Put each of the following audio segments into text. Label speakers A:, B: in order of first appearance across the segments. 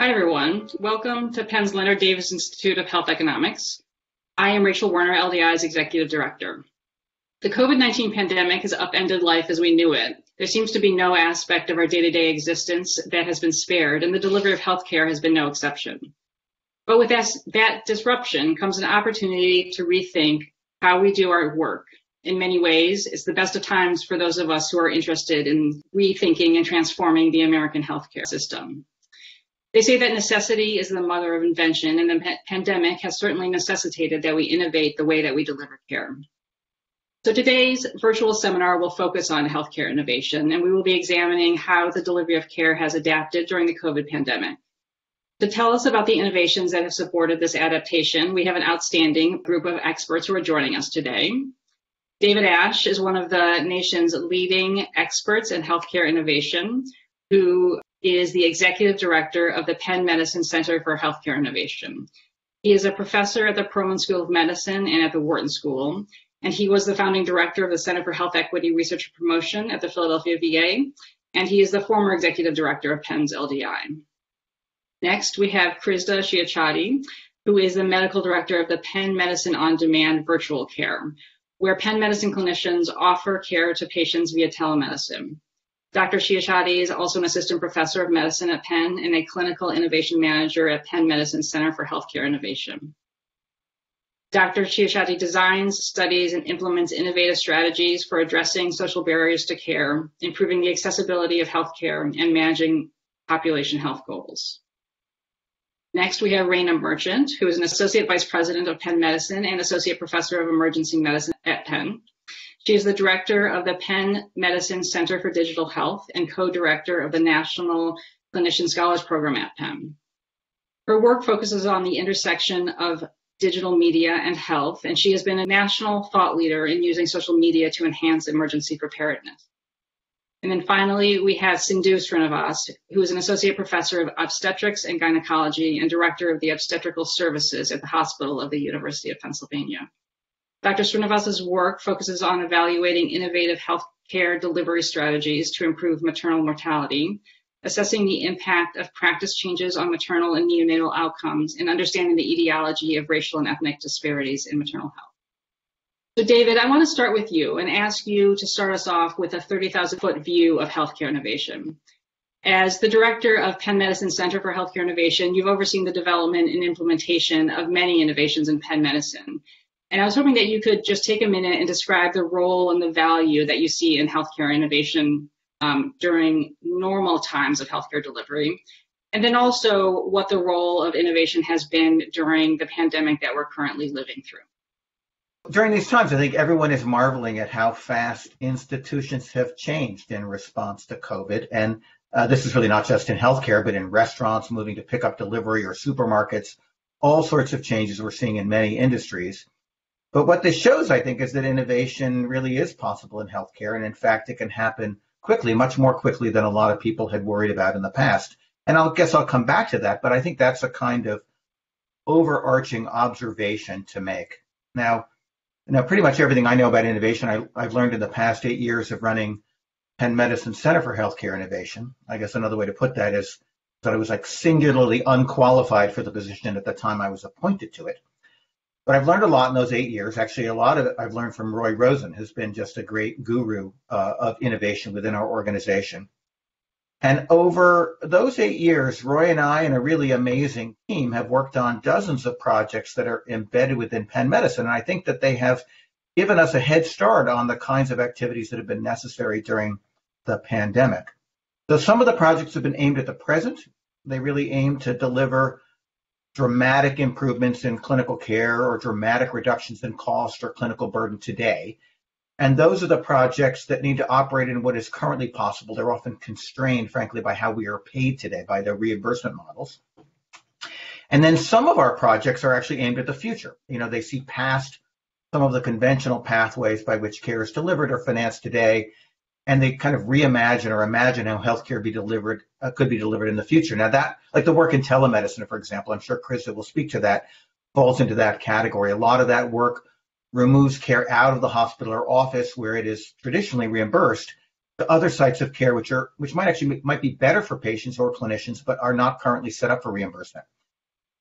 A: Hi, everyone. Welcome to Penn's Leonard Davis Institute of Health Economics. I am Rachel Werner, LDI's Executive Director. The COVID-19 pandemic has upended life as we knew it. There seems to be no aspect of our day-to-day existence that has been spared, and the delivery of healthcare has been no exception. But with that disruption comes an opportunity to rethink how we do our work. In many ways, it's the best of times for those of us who are interested in rethinking and transforming the American healthcare system. They say that necessity is the mother of invention, and the pandemic has certainly necessitated that we innovate the way that we deliver care. So today's virtual seminar will focus on healthcare innovation, and we will be examining how the delivery of care has adapted during the COVID pandemic. To tell us about the innovations that have supported this adaptation, we have an outstanding group of experts who are joining us today. David Ash is one of the nation's leading experts in healthcare innovation, who is the Executive Director of the Penn Medicine Center for Healthcare Innovation. He is a professor at the Perelman School of Medicine and at the Wharton School, and he was the founding director of the Center for Health Equity Research and Promotion at the Philadelphia VA, and he is the former Executive Director of Penn's LDI. Next, we have Krista Shiachati, who is the Medical Director of the Penn Medicine On Demand Virtual Care, where Penn Medicine clinicians offer care to patients via telemedicine. Dr. Shiachati is also an assistant professor of medicine at Penn and a clinical innovation manager at Penn Medicine Center for Healthcare Innovation. Dr. Shiachati designs, studies, and implements innovative strategies for addressing social barriers to care, improving the accessibility of healthcare, and managing population health goals. Next, we have Raina Merchant, who is an associate vice president of Penn Medicine and associate professor of emergency medicine at Penn. She is the director of the Penn Medicine Center for Digital Health and co-director of the National Clinician Scholars Program at Penn. Her work focuses on the intersection of digital media and health, and she has been a national thought leader in using social media to enhance emergency preparedness. And then finally, we have Sindhu Srinivas, who is an associate professor of obstetrics and gynecology and director of the obstetrical services at the Hospital of the University of Pennsylvania. Dr. Srinivas's work focuses on evaluating innovative healthcare delivery strategies to improve maternal mortality, assessing the impact of practice changes on maternal and neonatal outcomes, and understanding the etiology of racial and ethnic disparities in maternal health. So David, I want to start with you and ask you to start us off with a 30,000-foot view of healthcare innovation. As the director of Penn Medicine Center for Healthcare Innovation, you've overseen the development and implementation of many innovations in Penn Medicine. And I was hoping that you could just take a minute and describe the role and the value that you see in healthcare innovation during normal times of healthcare delivery, and then also what the role of innovation has been during the pandemic that we're currently living through.
B: During these times, I think everyone is marveling at how fast institutions have changed in response to COVID. And this is really not just in healthcare, but in restaurants, moving to pickup delivery or supermarkets, all sorts of changes we're seeing in many industries. But what this shows, I think, is that innovation really is possible in healthcare. And in fact, it can happen quickly, much more quickly than a lot of people had worried about in the past. And I guess I'll come back to that, but I think that's a kind of overarching observation to make. Now, pretty much everything I know about innovation, I've learned in the past 8 years of running Penn Medicine Center for Healthcare Innovation. I guess another way to put that is that I was singularly unqualified for the position at the time I was appointed to it. But I've learned a lot in those 8 years. Actually, a lot of it I've learned from Roy Rosen, who's been just a great guru of innovation within our organization. And over those 8 years, Roy and I and a really amazing team have worked on dozens of projects that are embedded within Penn Medicine. And I think that they have given us a head start on the kinds of activities that have been necessary during the pandemic. So some of the projects have been aimed at the present. They really aim to deliver dramatic improvements in clinical care or dramatic reductions in cost or clinical burden today. And those are the projects that need to operate in what is currently possible. They're often constrained, frankly, by how we are paid today, by the reimbursement models. And then some of our projects are actually aimed at the future. They see past some of the conventional pathways by which care is delivered or financed today, and they kind of reimagine or imagine how healthcare could be delivered in the future. Now that, like the work in telemedicine, for example, I'm sure Krista will speak to that, falls into that category. A lot of that work removes care out of the hospital or office where it is traditionally reimbursed to other sites of care which might be better for patients or clinicians, but are not currently set up for reimbursement.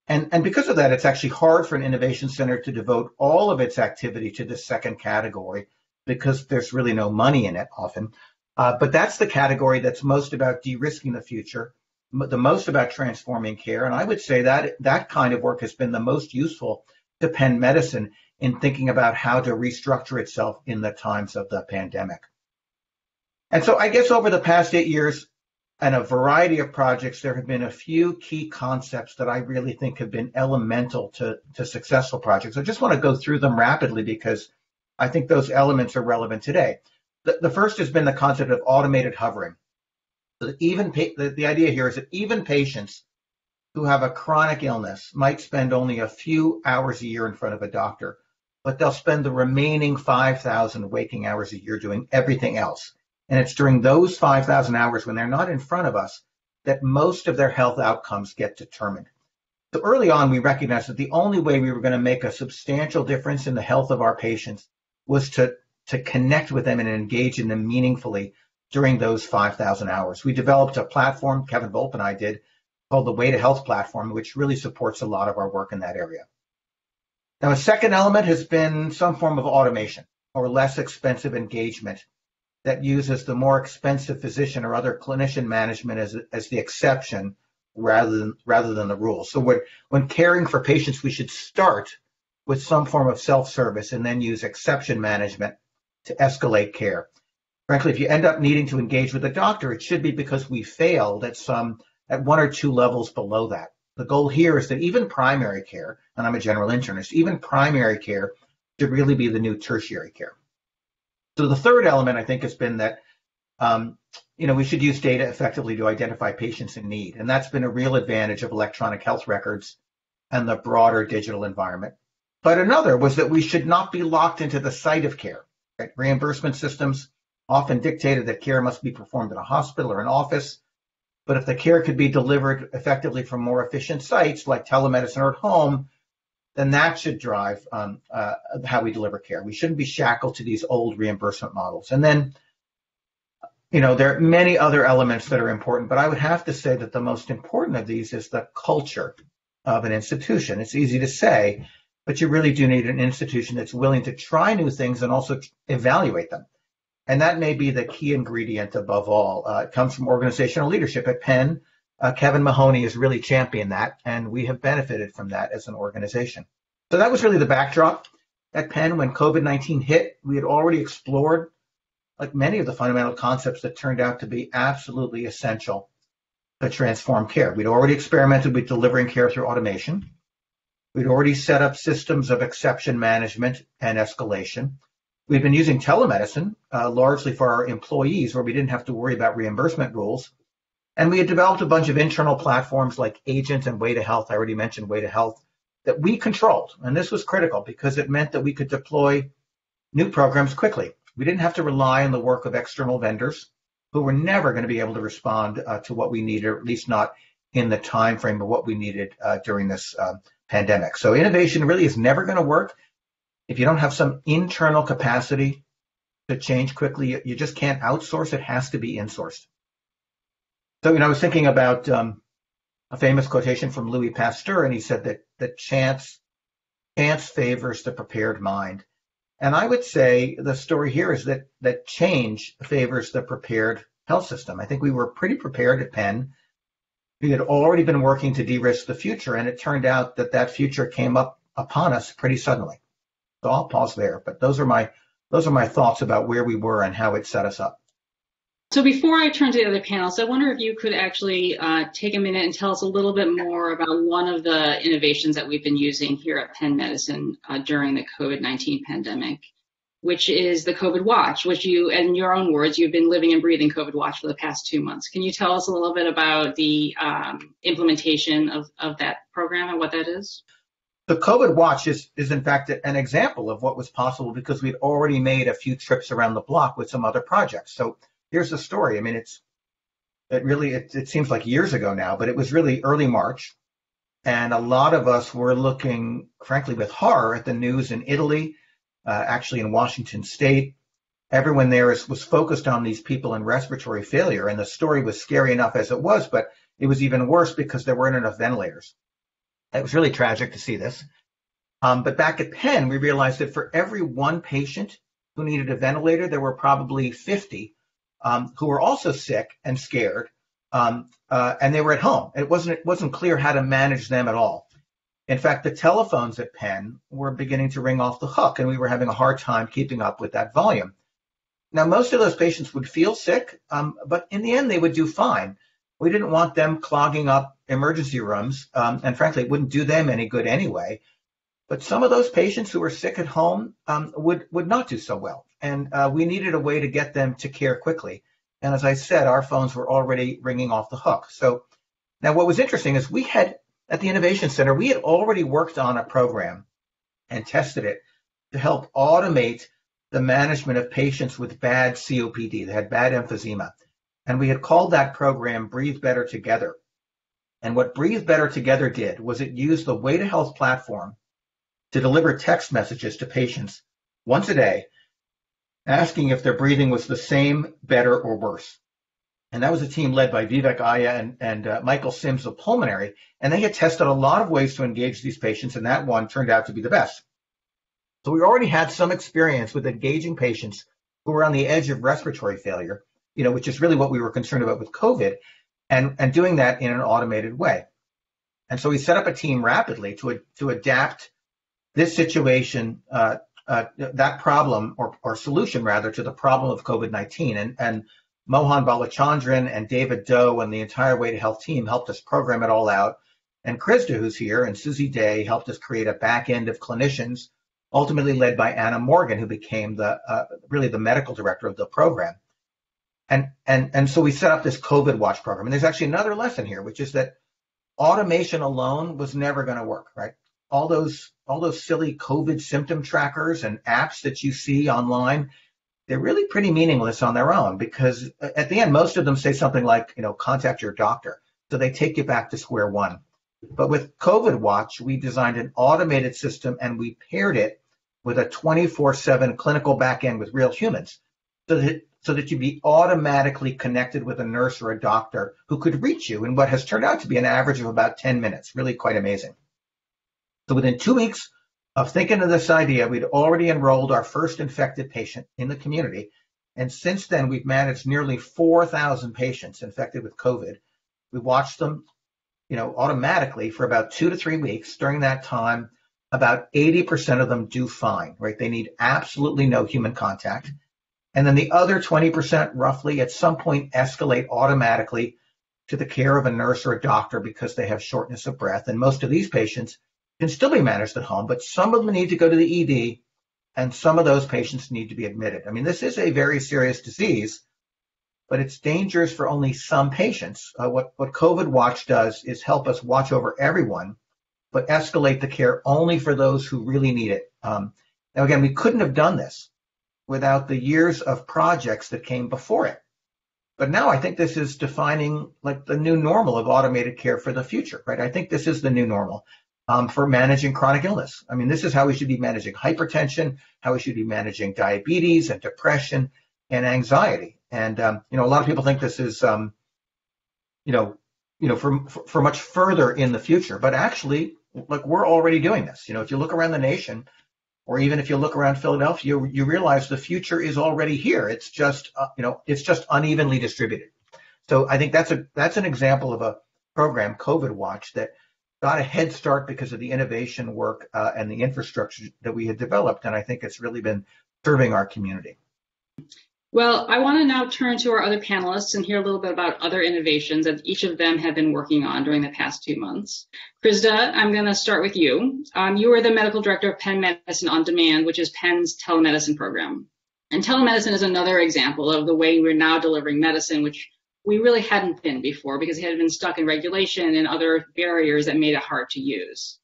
B: And because of that, it's actually hard for an innovation center to devote all of its activity to this second category because there's really no money in it often. But that's the category that's most about de-risking the future, the most about transforming care. And I would say that that kind of work has been the most useful to Penn Medicine in thinking about how to restructure itself in the times of the pandemic. And so I guess over the past 8 years and a variety of projects, there have been a few key concepts that I really think have been elemental to successful projects. I just want to go through them rapidly because I think those elements are relevant today. The first has been the concept of automated hovering. The idea here is that even patients who have a chronic illness might spend only a few hours a year in front of a doctor, but they'll spend the remaining 5,000 waking hours a year doing everything else. And it's during those 5,000 hours when they're not in front of us that most of their health outcomes get determined. So early on, we recognized that the only way we were going to make a substantial difference in the health of our patients was to connect with them and engage in them meaningfully during those 5,000 hours. We developed a platform, Kevin Volpe and I did, called the Way to Health platform, which really supports a lot of our work in that area. Now, a second element has been some form of automation or less expensive engagement that uses the more expensive physician or other clinician management as the exception rather than the rule. So when caring for patients, we should start with some form of self-service and then use exception management to escalate care. Frankly, if you end up needing to engage with a doctor, it should be because we failed at one or two levels below that. The goal here is that even primary care, and I'm a general internist, even primary care should really be the new tertiary care. So the third element, I think, has been that we should use data effectively to identify patients in need. And that's been a real advantage of electronic health records and the broader digital environment. But another was that we should not be locked into the site of care. Right? Reimbursement systems often dictated that care must be performed in a hospital or an office. But if the care could be delivered effectively from more efficient sites like telemedicine or at home, then that should drive how we deliver care. We shouldn't be shackled to these old reimbursement models. And then, there are many other elements that are important, but I would have to say that the most important of these is the culture of an institution. It's easy to say, but you really do need an institution that's willing to try new things and also evaluate them. And that may be the key ingredient above all. It comes from organizational leadership at Penn. Kevin Mahoney has really championed that, and we have benefited from that as an organization. So that was really the backdrop at Penn. When COVID-19 hit, we had already explored like many of the fundamental concepts that turned out to be absolutely essential to transform care. We'd already experimented with delivering care through automation. We'd already set up systems of exception management and escalation. We've been using telemedicine largely for our employees where we didn't have to worry about reimbursement rules. And we had developed a bunch of internal platforms like Agent and Way to Health. I already mentioned Way to Health that we controlled. And this was critical because it meant that we could deploy new programs quickly. We didn't have to rely on the work of external vendors who were never going to be able to respond to what we needed, or at least not in the time frame of what we needed during this pandemic. So innovation really is never going to work if you don't have some internal capacity to change quickly. You just can't outsource. It has to be insourced. So, I was thinking about a famous quotation from Louis Pasteur, and he said that chance favors the prepared mind. And I would say the story here is that change favors the prepared health system. I think we were pretty prepared at Penn. We had already been working to de-risk the future, and it turned out that future came up upon us pretty suddenly. So I'll pause there, but those are my thoughts about where we were and how it set us up.
A: So before I turn to the other panels, I wonder if you could actually take a minute and tell us a little bit more about one of the innovations that we've been using here at Penn Medicine during the COVID-19 pandemic, which is the COVID Watch, which you, in your own words, you've been living and breathing COVID Watch for the past 2 months. Can you tell us a little bit about the implementation of that program and what that is?
B: The COVID Watch is in fact an example of what was possible because we'd already made a few trips around the block with some other projects. So here's the story. I mean, it seems like years ago now, but it was really early March. And a lot of us were looking, frankly, with horror at the news in Italy, actually in Washington State, everyone there was focused on these people in respiratory failure. And the story was scary enough as it was, but it was even worse because there weren't enough ventilators. It was really tragic to see this. But back at Penn, we realized that for every one patient who needed a ventilator, there were probably 50 who were also sick and scared, and they were at home. It wasn't clear how to manage them at all. In fact, the telephones at Penn were beginning to ring off the hook, and we were having a hard time keeping up with that volume. Now, most of those patients would feel sick, but in the end, they would do fine. We didn't want them clogging up emergency rooms, and frankly, it wouldn't do them any good anyway. But some of those patients who were sick at home would not do so well, and we needed a way to get them to care quickly. And as I said, our phones were already ringing off the hook. So now what was interesting is we had, at the Innovation Center, we had already worked on a program and tested it to help automate the management of patients with bad COPD. They had bad emphysema. And we had called that program Breathe Better Together. And what Breathe Better Together did was it used the Way to Health platform to deliver text messages to patients once a day, asking if their breathing was the same, better, or worse. And that was a team led by Vivek Aya and Michael Sims of Pulmonary. And they had tested a lot of ways to engage these patients, and that one turned out to be the best. So we already had some experience with engaging patients who were on the edge of respiratory failure, which is really what we were concerned about with COVID, and doing that in an automated way. And so we set up a team rapidly to adapt this situation, that problem or solution rather, to the problem of COVID-19. And Mohan Balachandran and David Doe and the entire Way to Health team helped us program it all out. And Krista, who's here, and Susie Day helped us create a back end of clinicians, ultimately led by Anna Morgan, who became really the medical director of the program. And so we set up this COVID Watch program. And there's actually another lesson here, which is that automation alone was never going to work, right? All those silly COVID symptom trackers and apps that you see online, they're really pretty meaningless on their own, because at the end, most of them say something like, contact your doctor. So they take you back to square one. But with COVID Watch, we designed an automated system, and we paired it with a 24/7 clinical backend with real humans, so that you'd be automatically connected with a nurse or a doctor who could reach you in what has turned out to be an average of about 10 minutes, really quite amazing. So within 2 weeks of thinking of this idea, we'd already enrolled our first infected patient in the community. And since then, we've managed nearly 4,000 patients infected with COVID. We watched them, automatically for about 2 to 3 weeks. During that time, about 80% of them do fine, right? They need absolutely no human contact. And then the other 20% roughly at some point escalate automatically to the care of a nurse or a doctor because they have shortness of breath. And most of these patients can still be managed at home, but some of them need to go to the ED, and some of those patients need to be admitted. I mean, this is a very serious disease, but it's dangerous for only some patients. What COVID Watch does is help us watch over everyone, but escalate the care only for those who really need it. Now, again, we couldn't have done this without the years of projects that came before it. But now I think this is defining like the new normal of automated care for the future, right? I think this is the new normal for managing chronic illness. I mean, this is how we should be managing hypertension, how we should be managing diabetes and depression and anxiety. And, a lot of people think this is, for much further in the future, but actually, like, we're already doing this. If you look around the nation, or even if you look around Philadelphia, you realize the future is already here. It's just, it's just unevenly distributed. So I think that's an example of a program, COVID Watch, that got a head start because of the innovation work and the infrastructure that we had developed. And I think it's really been serving our community.
A: Well, I want to now turn to our other panelists and hear a little bit about other innovations that each of them have been working on during the past 2 months. Krista, I'm going to start with you. You are the medical director of Penn Medicine on Demand, which is Penn's telemedicine program. And telemedicine is another example of the way we're now delivering medicine, which we really hadn't been before because it had been stuck in regulation and other barriers that made it hard to use.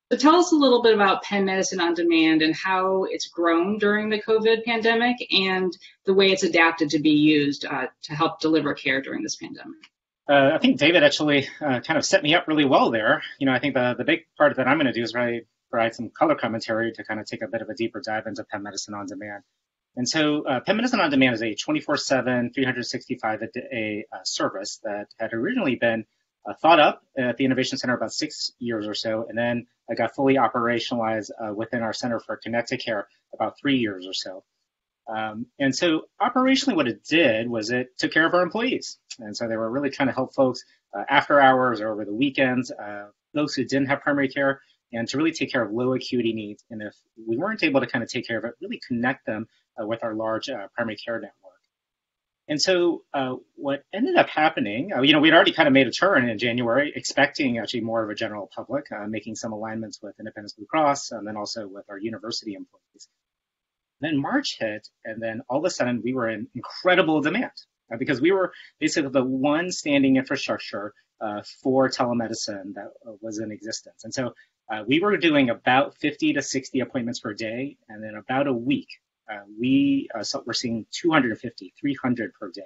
A: So tell us a little bit about Penn Medicine on Demand and how it's grown during the COVID pandemic and the way it's adapted to be used to help deliver care during this pandemic.
C: I think David actually kind of set me up really well there. I think the big part that I'm going to do is really provide some color commentary to kind of take a bit of a deeper dive into Penn Medicine on Demand. And so Penn Medicine On Demand is a 24/7, 365-a-day service that had originally been thought up at the Innovation Center about 6 years or so, and then got fully operationalized within our Center for Connected Care about 3 years or so. And so operationally what it did was it took care of our employees. And so they were really trying to help folks after hours or over the weekends, those who didn't have primary care, and to really take care of low acuity needs. And if we weren't able to kind of take care of it, really connect them with our large primary care network. And so what ended up happening, we'd already kind of made a turn in January, expecting actually more of a general public, making some alignments with Independence Blue Cross, and then also with our university employees. Then March hit, and then all of a sudden we were in incredible demand because we were basically the one standing infrastructure for telemedicine that was in existence. And so we were doing about 50 to 60 appointments per day, and in about a week, we're seeing 250, 300 per day.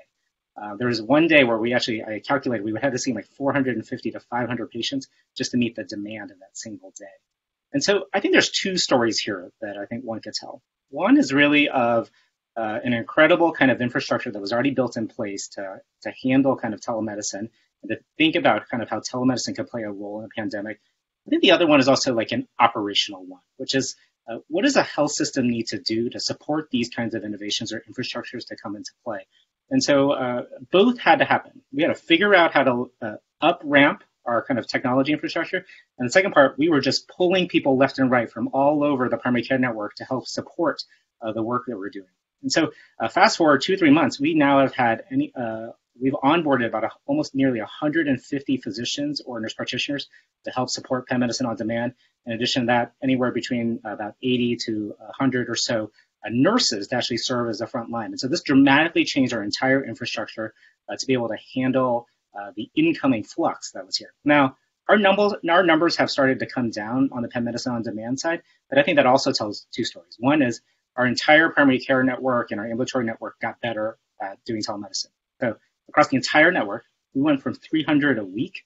C: There was one day where I calculated we would have to see like 450 to 500 patients just to meet the demand of that single day. And so I think there's two stories here that I think one could tell. One is really of an incredible kind of infrastructure that was already built in place to handle kind of telemedicine and to think about kind of how telemedicine could play a role in a pandemic. I think the other one is also like an operational one, which is what does a health system need to do to support these kinds of innovations or infrastructures to come into play? And so both had to happen. We had to figure out how to up-ramp our kind of technology infrastructure. And the second part, we were just pulling people left and right from all over the primary care network to help support the work that we're doing. And so fast forward 2-3 months, we now have had we've onboarded about almost nearly 150 physicians or nurse practitioners to help support Penn Medicine On Demand. In addition to that, anywhere between about 80 to 100 or so nurses to actually serve as the front line. And so this dramatically changed our entire infrastructure to be able to handle the incoming flux that was here. Now, our numbers have started to come down on the Penn Medicine On Demand side, but I think that also tells two stories. One is our entire primary care network and our ambulatory network got better at doing telemedicine. So across the entire network, we went from 300 a week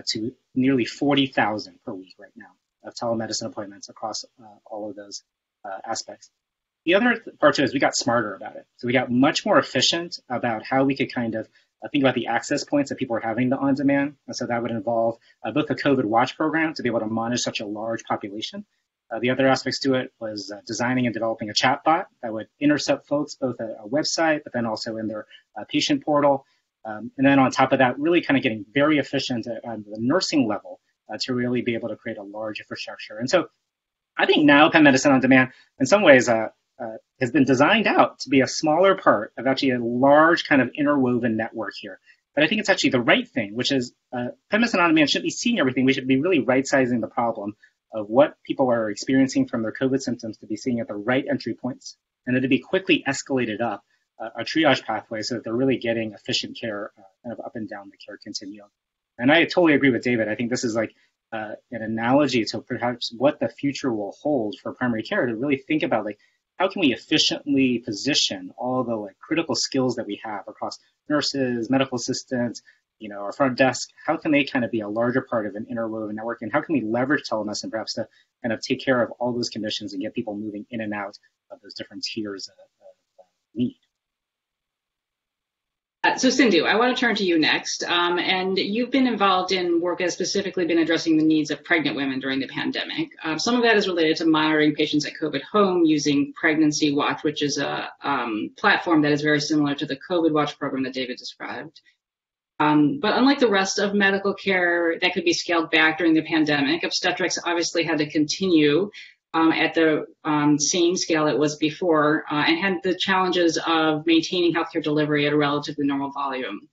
C: to nearly 40,000 per week right now of telemedicine appointments across all of those aspects. The other part too is we got smarter about it. So we got much more efficient about how we could kind of think about the access points that people are having to on demand. And so that would involve both the COVID watch program to be able to monitor such a large population. The other aspects to it was designing and developing a chatbot that would intercept folks both at a website, but then also in their patient portal. And then on top of that, really kind of getting very efficient at the nursing level to really be able to create a large infrastructure. And so I think now Penn Medicine On Demand, in some ways, has been designed out to be a smaller part of actually a large kind of interwoven network here. But I think it's actually the right thing, which is Penn Medicine On Demand shouldn't be seeing everything. We should be really right-sizing the problem of what people are experiencing from their COVID symptoms to be seeing at the right entry points, and then to be quickly escalated up a triage pathway so that they're really getting efficient care kind of up and down the care continuum. And I totally agree with David. I think this is like an analogy to perhaps what the future will hold for primary care, to really think about like how can we efficiently position all the like critical skills that we have across nurses, medical assistants, our front desk. How can they kind of be a larger part of an interwoven network, and how can we leverage telemedicine perhaps to kind of take care of all those conditions and get people moving in and out of those different tiers of need?
A: So Sindhu, I want to turn to you next. And you've been involved in work that has specifically been addressing the needs of pregnant women during the pandemic. Some of that is related to monitoring patients at COVID home using Pregnancy Watch, which is a platform that is very similar to the COVID Watch program that David described. But unlike the rest of medical care that could be scaled back during the pandemic, obstetrics obviously had to continue at the same scale it was before and had the challenges of maintaining healthcare delivery at a relatively normal volume.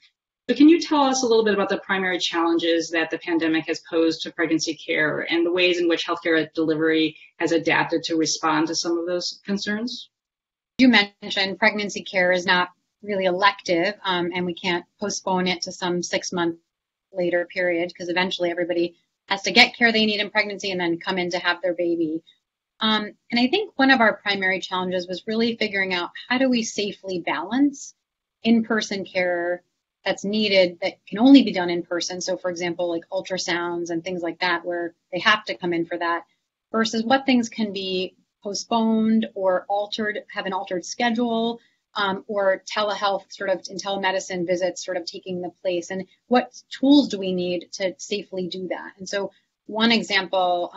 A: So can you tell us a little bit about the primary challenges that the pandemic has posed to pregnancy care and the ways in which healthcare delivery has adapted to respond to some of those concerns?
D: You mentioned pregnancy care is not really elective, and we can't postpone it to some 6-month later period because eventually everybody has to get care they need in pregnancy and then come in to have their baby. And I think one of our primary challenges was really figuring out how do we safely balance in-person care that's needed that can only be done in person. So for example, like ultrasounds and things like that, where they have to come in for that, versus what things can be postponed or have an altered schedule, or telehealth sort of and telemedicine visits sort of taking the place, and what tools do we need to safely do that? And so one example,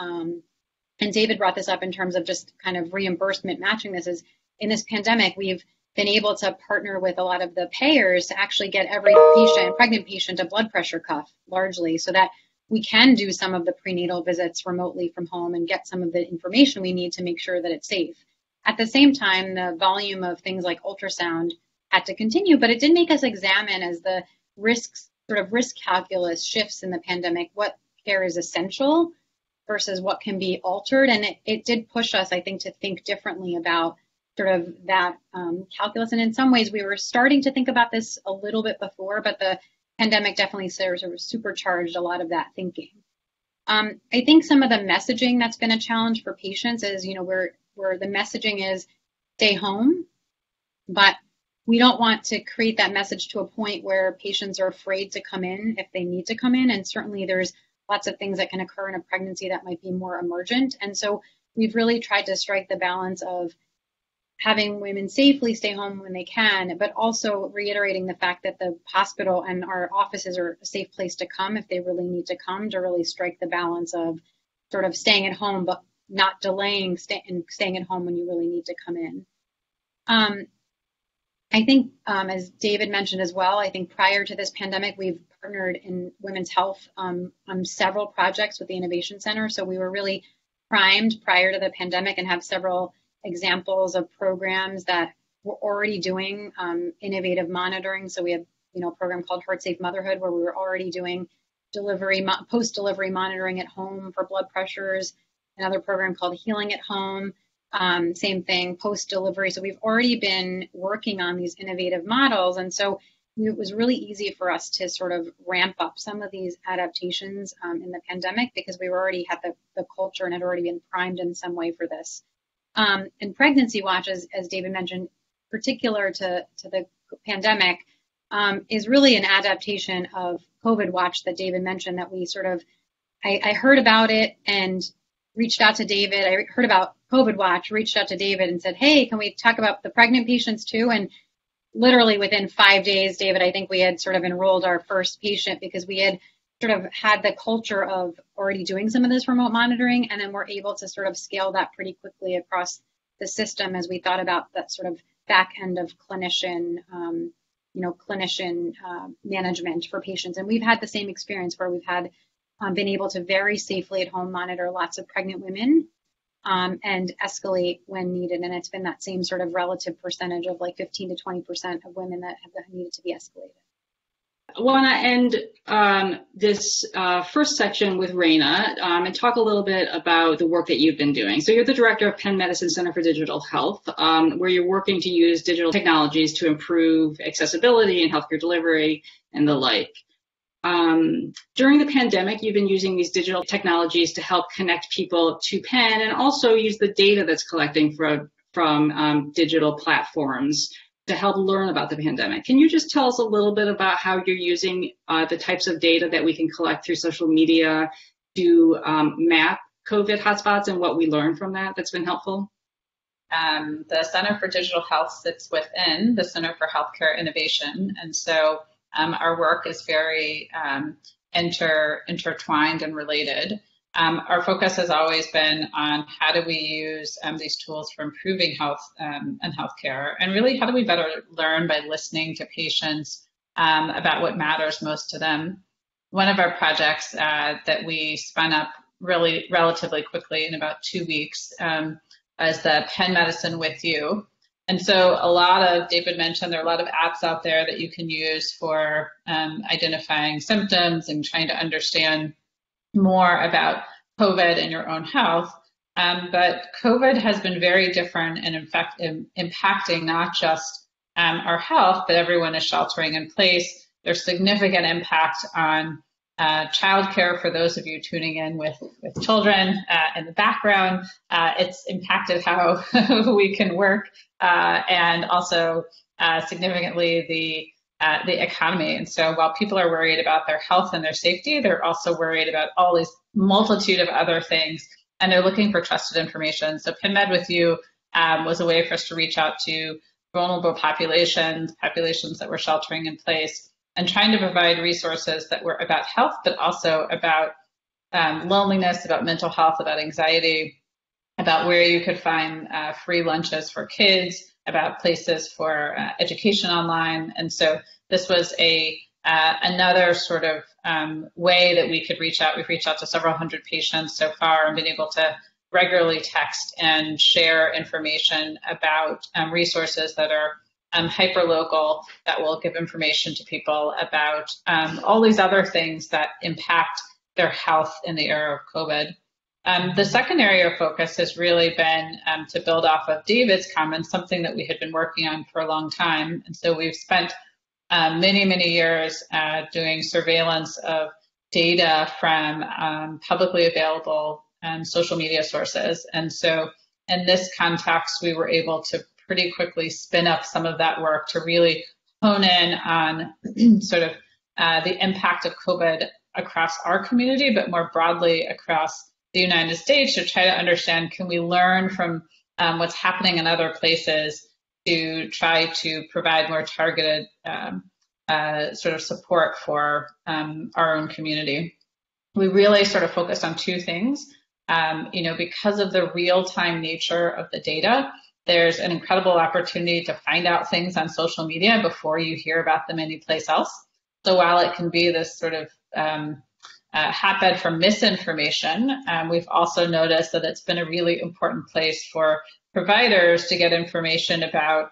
D: and David brought this up in terms of just kind of reimbursement matching this, is in this pandemic, we've been able to partner with a lot of the payers to actually get every pregnant patient a blood pressure cuff, largely, so that we can do some of the prenatal visits remotely from home and get some of the information we need to make sure that it's safe. At the same time, the volume of things like ultrasound had to continue, but it did make us examine, as the risk calculus shifts in the pandemic, what care is essential versus what can be altered. And it did push us, I think, to think differently about sort of that calculus. And in some ways, we were starting to think about this a little bit before, but the pandemic definitely sort of supercharged a lot of that thinking. I think some of the messaging that's been a challenge for patients is, where the messaging is stay home, but we don't want to create that message to a point where patients are afraid to come in if they need to come in. And certainly there's lots of things that can occur in a pregnancy that might be more emergent. And so we've really tried to strike the balance of having women safely stay home when they can, but also reiterating the fact that the hospital and our offices are a safe place to come if they really need to come, to really strike the balance of sort of staying at home, but not delaying staying at home when you really need to come in. I think, as David mentioned as well, I think prior to this pandemic, we've partnered in women's health on several projects with the Innovation Center. So we were really primed prior to the pandemic and have several examples of programs that we're already doing innovative monitoring. So we have, a program called Heart Safe Motherhood, where we were already doing post-delivery monitoring at home for blood pressures. Another program called Healing at Home, same thing, post-delivery. So we've already been working on these innovative models. And so it was really easy for us to sort of ramp up some of these adaptations in the pandemic, because we already had the culture and had already been primed in some way for this. And Pregnancy Watch, as David mentioned, particular to the pandemic, is really an adaptation of COVID Watch that David mentioned, that we sort of, I heard about it and reached out to David. I heard about COVID Watch, reached out to David and said, hey, can we talk about the pregnant patients too? And literally within 5 days, David, I think we had sort of enrolled our first patient, because we had sort of had the culture of already doing some of this remote monitoring, and then we're able to sort of scale that pretty quickly across the system as we thought about that sort of back end of clinician management for patients. And we've had the same experience where we've had been able to very safely at home monitor lots of pregnant women and escalate when needed. And it's been that same sort of relative percentage of like 15 to 20% of women that have needed to be escalated.
A: I want to end this first section with Raina and talk a little bit about the work that you've been doing. So you're the director of Penn Medicine Center for Digital Health, where you're working to use digital technologies to improve accessibility and healthcare delivery and the like. During the pandemic, you've been using these digital technologies to help connect people to Penn, and also use the data that's collecting from digital platforms to help learn about the pandemic. Can you just tell us a little bit about how you're using the types of data that we can collect through social media to map COVID hotspots, and what we learned from that that's been helpful?
E: The Center for Digital Health sits within the Center for Healthcare Innovation, and so our work is very intertwined and related. Our focus has always been on how do we use these tools for improving health and healthcare, and really how do we better learn by listening to patients about what matters most to them. One of our projects that we spun up really relatively quickly in about 2 weeks is the Penn Medicine with You. And so David mentioned, there are a lot of apps out there that you can use for identifying symptoms and trying to understand more about COVID and your own health. But COVID has been very different and in fact impacting not just our health, but everyone is sheltering in place. There's significant impact on childcare for those of you tuning in with children in the background. It's impacted how we can work and also significantly the economy. And so while people are worried about their health and their safety, they're also worried about all these multitude of other things and they're looking for trusted information. So Penn Med with You was a way for us to reach out to vulnerable populations that were sheltering in place, and trying to provide resources that were about health, but also about loneliness, about mental health, about anxiety, about where you could find free lunches for kids, about places for education online. And so this was another sort of way that we could reach out. We've reached out to several hundred patients so far and been able to regularly text and share information about resources that are hyperlocal, that will give information to people about all these other things that impact their health in the era of COVID. The second area of focus has really been to build off of David's comments, something that we had been working on for a long time. And so we've spent many years doing surveillance of data from publicly available social media sources. And so in this context, we were able to pretty quickly spin up some of that work to really hone in on sort of the impact of COVID across our community, but more broadly across the United States, to try to understand, can we learn from what's happening in other places to try to provide more targeted sort of support for our own community. We really sort of focused on two things. Because of the real-time nature of the data, there's an incredible opportunity to find out things on social media before you hear about them anyplace else. So while it can be this sort of hotbed for misinformation, we've also noticed that it's been a really important place for providers to get information about.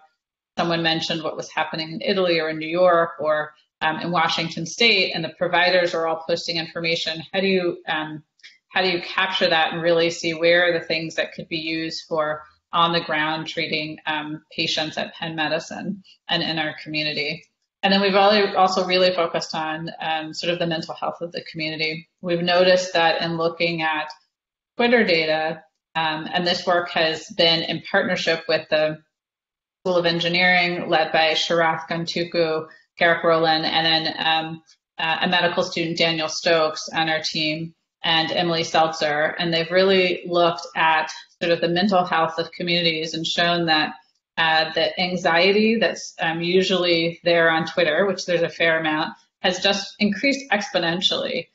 E: Someone mentioned what was happening in Italy or in New York or in Washington State, and the providers are all posting information. How do you capture that and really see where are the things that could be used for on the ground treating patients at Penn Medicine and in our community? And then we've also really focused on sort of the mental health of the community. We've noticed that in looking at Twitter data, and this work has been in partnership with the School of Engineering, led by Sharath Guntuku, Garrick Rowland, and then a medical student, Daniel Stokes, on our team, and Emily Seltzer. And they've really looked at sort of the mental health of communities and shown that the anxiety that's usually there on Twitter, which there's a fair amount, has just increased exponentially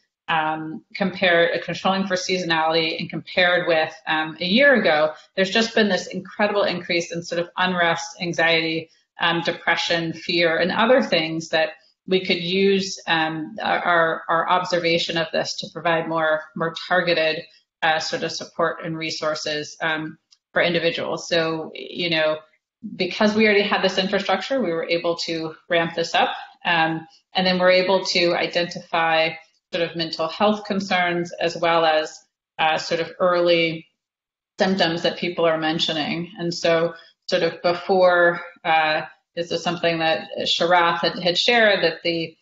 E: controlling for seasonality, and compared with a year ago. There's just been this incredible increase in sort of unrest, anxiety, depression, fear, and other things that we could use our observation of this to provide more targeted sort of support and resources for individuals. So, because we already had this infrastructure, we were able to ramp this up, and then we're able to identify sort of mental health concerns as well as sort of early symptoms that people are mentioning. And so sort of before, this is something that Sharath had shared, that the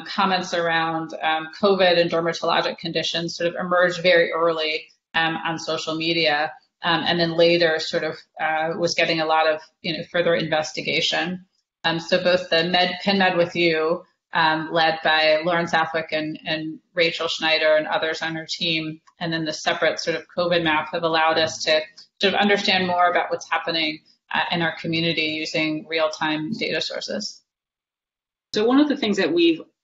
E: comments around COVID and dermatologic conditions sort of emerged very early on social media, and then later sort of was getting a lot of further investigation. So both the Penn Med with You, led by Lauren Southwick and Rachel Schneider and others on our team, and then the separate sort of COVID map, have allowed us to sort of understand more about what's happening in our community using real-time data sources.
A: So one of the things that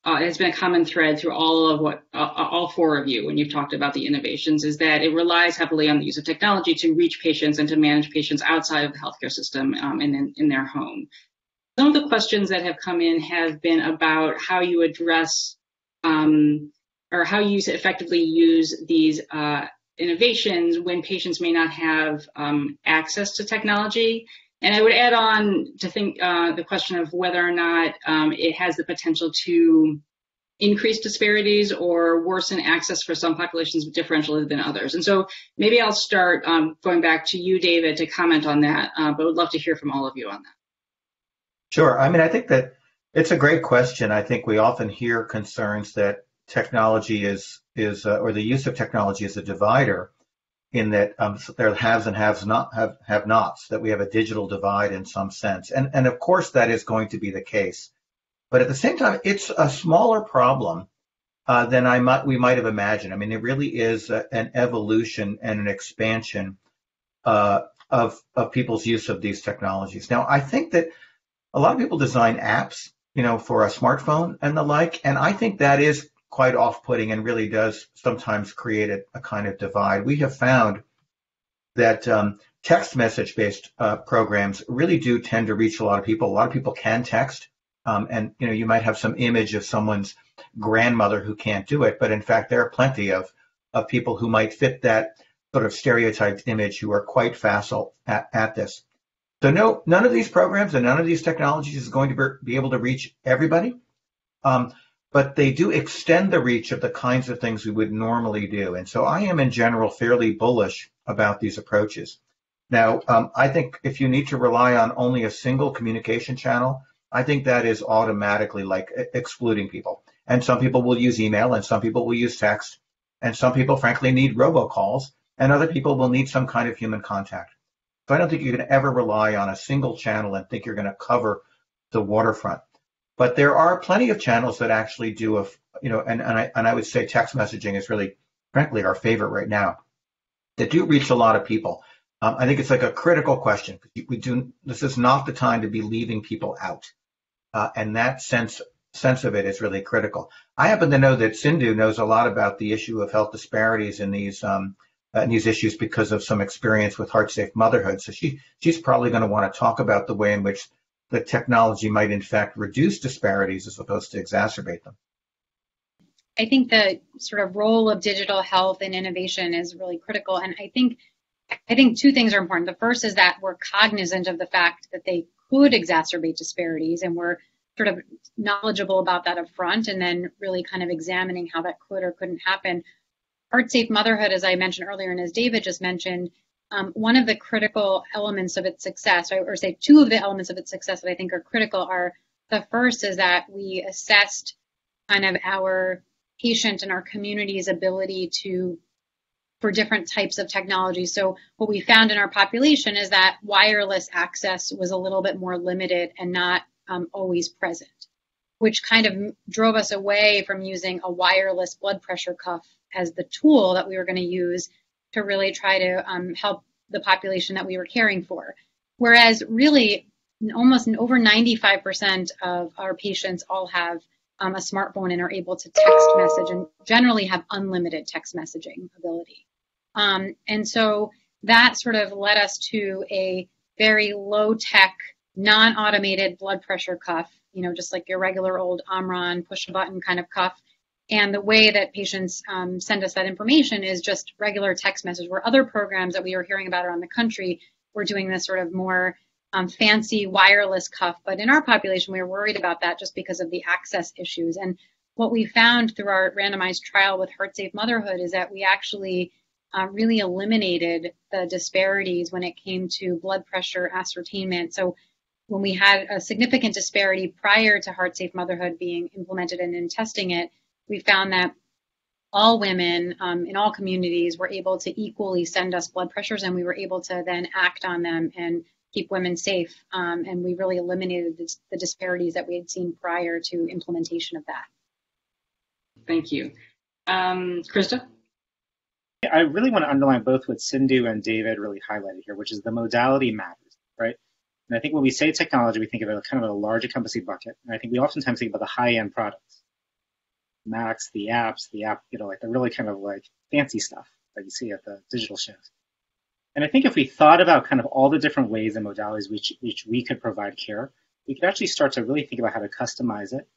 A: has been a common thread through all four of you when you've talked about the innovations is that it relies heavily on the use of technology to reach patients and to manage patients outside of the healthcare system and in their home. Some of the questions that have come in have been about how you address or how you effectively use these innovations when patients may not have access to technology. And I would add on to think the question of whether or not it has the potential to increase disparities or worsen access for some populations differentially than others. And so maybe I'll start going back to you, David, to comment on that, but would love to hear from all of you on that.
B: Sure. I mean, I think that it's a great question. I think we often hear concerns that technology is or the use of technology is a divider, in that there are haves and have nots, that we have a digital divide in some sense. And of course that is going to be the case. But at the same time, it's a smaller problem than we might have imagined. I mean, it really is an evolution and an expansion of people's use of these technologies. Now, I think that a lot of people design apps, for a smartphone and the like, and I think that is quite off-putting and really does sometimes create a kind of divide. We have found that text message-based programs really do tend to reach a lot of people. A lot of people can text, and you might have some image of someone's grandmother who can't do it, but in fact, there are plenty of people who might fit that sort of stereotyped image who are quite facile at this. So no, none of these programs and none of these technologies is going to be able to reach everybody, but they do extend the reach of the kinds of things we would normally do. And so I am in general fairly bullish about these approaches. Now, I think if you need to rely on only a single communication channel, I think that is automatically like excluding people. And some people will use email and some people will use text. And some people, frankly, need robocalls and other people will need some kind of human contact. So I don't think you can ever rely on a single channel and think you're going to cover the waterfront. But there are plenty of channels that actually do and I would say text messaging is really, frankly, our favorite right now, that do reach a lot of people. I think it's like a critical question. This is not the time to be leaving people out. And that sense of it is really critical. I happen to know that Sindhu knows a lot about the issue of health disparities in these issues because of some experience with heart-safe motherhood. So she's probably going to want to talk about the way in which the technology might in fact reduce disparities as opposed to exacerbate them.
D: I think the sort of role of digital health and innovation is really critical. And I think two things are important. The first is that we're cognizant of the fact that they could exacerbate disparities, and we're sort of knowledgeable about that up front, and then really kind of examining how that could or couldn't happen. Heart-safe motherhood, as I mentioned earlier, and as David just mentioned, one of the critical elements of its success, or say two of the elements of its success that I think are critical are, the first is that we assessed kind of our patient and our community's ability for different types of technology. So what we found in our population is that wireless access was a little bit more limited and not always present, which kind of drove us away from using a wireless blood pressure cuff as the tool that we were going to use to really try to help the population that we were caring for. Whereas really almost over 95% of our patients all have a smartphone and are able to text message and generally have unlimited text messaging ability. And so that sort of led us to a very low-tech, non-automated blood pressure cuff, just like your regular old Omron push-a-button kind of cuff. And the way that patients send us that information is just regular text message, where other programs that we were hearing about around the country were doing this sort of more fancy wireless cuff. But in our population, we were worried about that just because of the access issues. And what we found through our randomized trial with Heart-Safe Motherhood is that we actually really eliminated the disparities when it came to blood pressure ascertainment. So when we had a significant disparity prior to Heart-Safe Motherhood being implemented and in testing it, we found that all women in all communities were able to equally send us blood pressures, and we were able to then act on them and keep women safe. And we really eliminated the disparities that we had seen prior to implementation of that.
A: Thank you. Krista?
C: I really want to underline both what Sindhu and David really highlighted here, which is the modality matters, right? And I think when we say technology, we think of it kind of a large encompassing bucket. And I think we oftentimes think about the high-end products. Macs, the apps, like the really kind of like fancy stuff that you see at the digital shows. And I think if we thought about kind of all the different ways and modalities which we could provide care, we could actually start to really think about how to customize it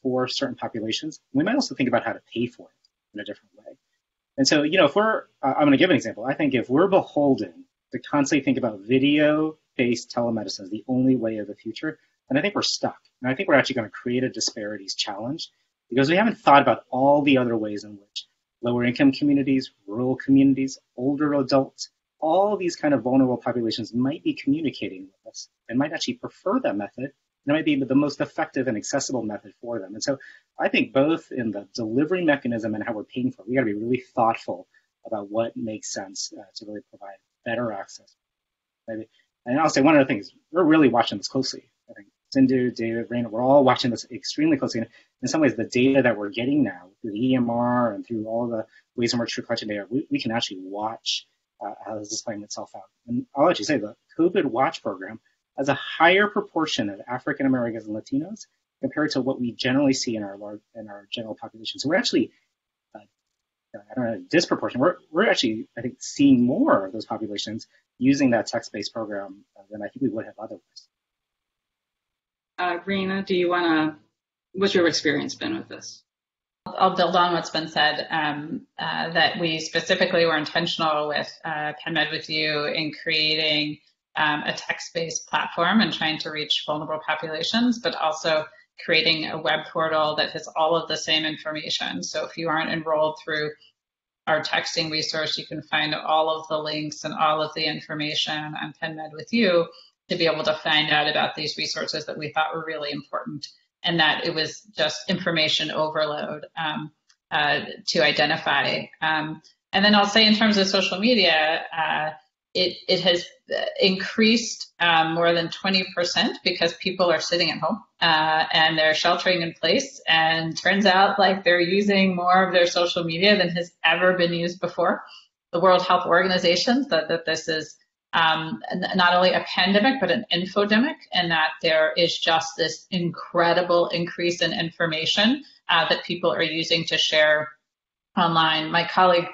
C: for certain populations. We might also think about how to pay for it in a different way. And so, if we're, I'm going to give an example. I think if we're beholden to constantly think about video-based telemedicine as the only way of the future, then I think we're stuck. And I think we're actually going to create a disparities challenge, because we haven't thought about all the other ways in which lower income communities, rural communities, older adults, all these kind of vulnerable populations might be communicating with us and might actually prefer that method. And it might be the most effective and accessible method for them. And so I think both in the delivery mechanism and how we're paying for it, we got to be really thoughtful about what makes sense to really provide better access. And I'll say one other thing is we're really watching this closely. I think Sindhu, David, Raina, we're all watching this extremely closely. And in some ways, the data that we're getting now through the EMR and through all the ways in which we're collecting data, we can actually watch how this is playing itself out. And I'll actually say the COVID Watch program has a higher proportion of African Americans and Latinos compared to what we generally see in our general population. So we're actually, disproportionate. We're actually, I think, seeing more of those populations using that text-based program than I think we would have otherwise.
A: Rena, what's your experience been with this?
E: I'll build on what's been said, that we specifically were intentional with Penn Med with You in creating a text-based platform and trying to reach vulnerable populations, but also creating a web portal that has all of the same information. So if you aren't enrolled through our texting resource, you can find all of the links and all of the information on Penn Med with You to be able to find out about these resources that we thought were really important, and that it was just information overload to identify. And then I'll say in terms of social media, it has increased more than 20% because people are sitting at home and they're sheltering in place, and turns out like they're using more of their social media than has ever been used before. The World Health Organization said that this is not only a pandemic, but an infodemic, and that there is just this incredible increase in information that people are using to share online. My colleague,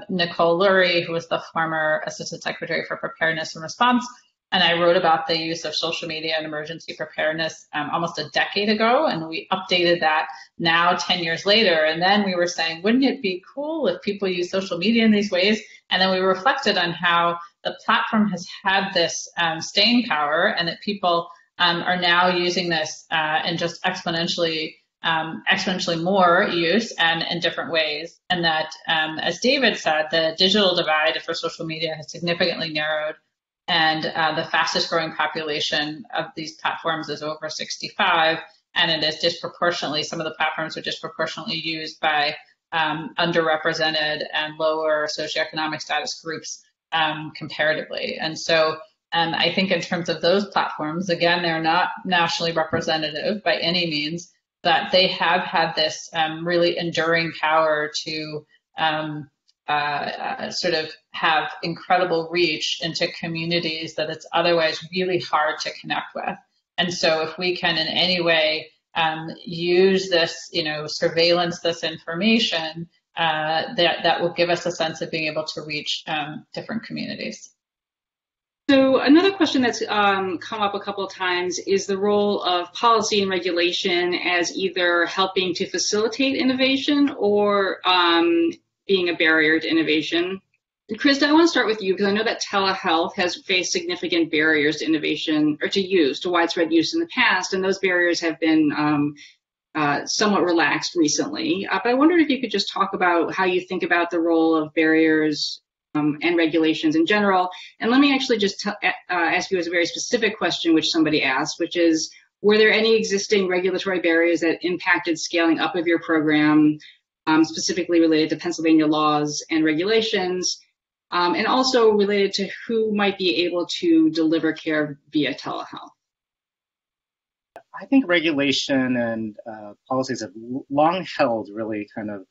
E: Nicole Lurie, who was the former Assistant Secretary for Preparedness and Response, and I wrote about the use of social media and emergency preparedness almost a decade ago, and we updated that now 10 years later. And then we were saying, wouldn't it be cool if people use social media in these ways? And then we reflected on how the platform has had this staying power, and that people are now using this in just exponentially more use and in different ways. And that, as David said, the digital divide for social media has significantly narrowed, and the fastest growing population of these platforms is over 65, and it is disproportionately, some of the platforms are disproportionately used by underrepresented and lower socioeconomic status groups comparatively. And so I think in terms of those platforms, again, they're not nationally representative by any means, but they have had this really enduring power to sort of have incredible reach into communities that it's otherwise really hard to connect with. And so if we can in any way use this, surveillance, this information, that will give us a sense of being able to reach different communities.
A: So another question that's come up a couple of times is the role of policy and regulation as either helping to facilitate innovation or being a barrier to innovation. Krista, I want to start with you because I know that telehealth has faced significant barriers to innovation or to widespread use in the past, and those barriers have been somewhat relaxed recently. But I wondered if you could just talk about how you think about the role of barriers and regulations in general. And let me actually just ask you as a very specific question, which somebody asked, which is, were there any existing regulatory barriers that impacted scaling up of your program, specifically related to Pennsylvania laws and regulations, and also related to who might be able to deliver care via telehealth?
C: I think regulation and policies have long held really kind of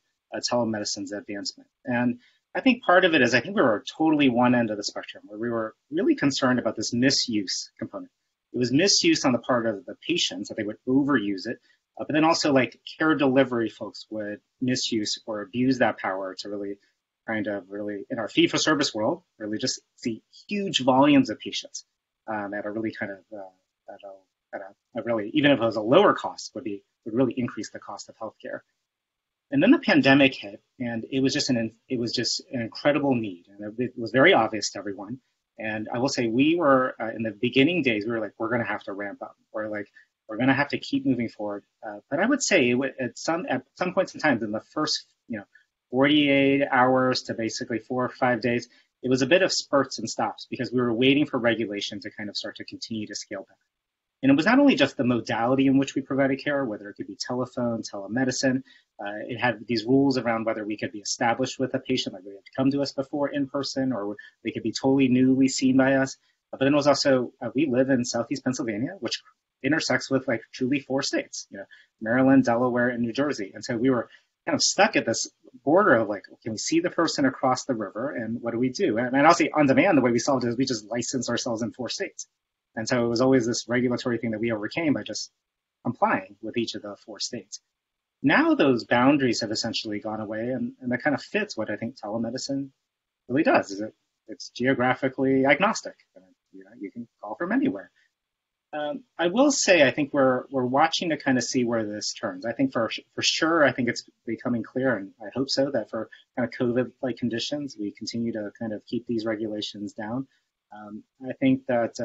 C: telemedicine's advancement. And I think part of it is I think we were totally one end of the spectrum where we were really concerned about this misuse component. It was misuse on the part of the patients, that they would overuse it, but then also like care delivery folks would misuse or abuse that power to really kind of really, in our fee-for-service world, really just see huge volumes of patients at a really kind of, at a really, even if it was a lower cost, would really increase the cost of healthcare. And then the pandemic hit, and it was just an incredible need, and it was very obvious to everyone. And I will say, we were in the beginning days, we were like, we're going to have to ramp up. We're going to have to keep moving forward. But I would say at some points in time, in the first 48 hours to basically 4 or 5 days, it was a bit of spurts and stops because we were waiting for regulation to kind of start to continue to scale back. And it was not only just the modality in which we provided care, whether it could be telephone, telemedicine. It had these rules around whether we could be established with a patient, like they had to come to us before in person, or they could be totally newly seen by us. But then it was also, we live in Southeast Pennsylvania, which intersects with like truly 4 states, Maryland, Delaware, and New Jersey. And so we were kind of stuck at this border of like, can we see the person across the river, and what do we do? And I'll say on demand, the way we solved it is we just licensed ourselves in 4 states. And so it was always this regulatory thing that we overcame by just complying with each of the 4 states. Now those boundaries have essentially gone away, and that kind of fits what I think telemedicine really does. Is it's geographically agnostic. You can call from anywhere. I will say I think we're watching to kind of see where this turns. I think for sure, I think it's becoming clear, and I hope so, that for kind of COVID-like conditions, we continue to kind of keep these regulations down. I think that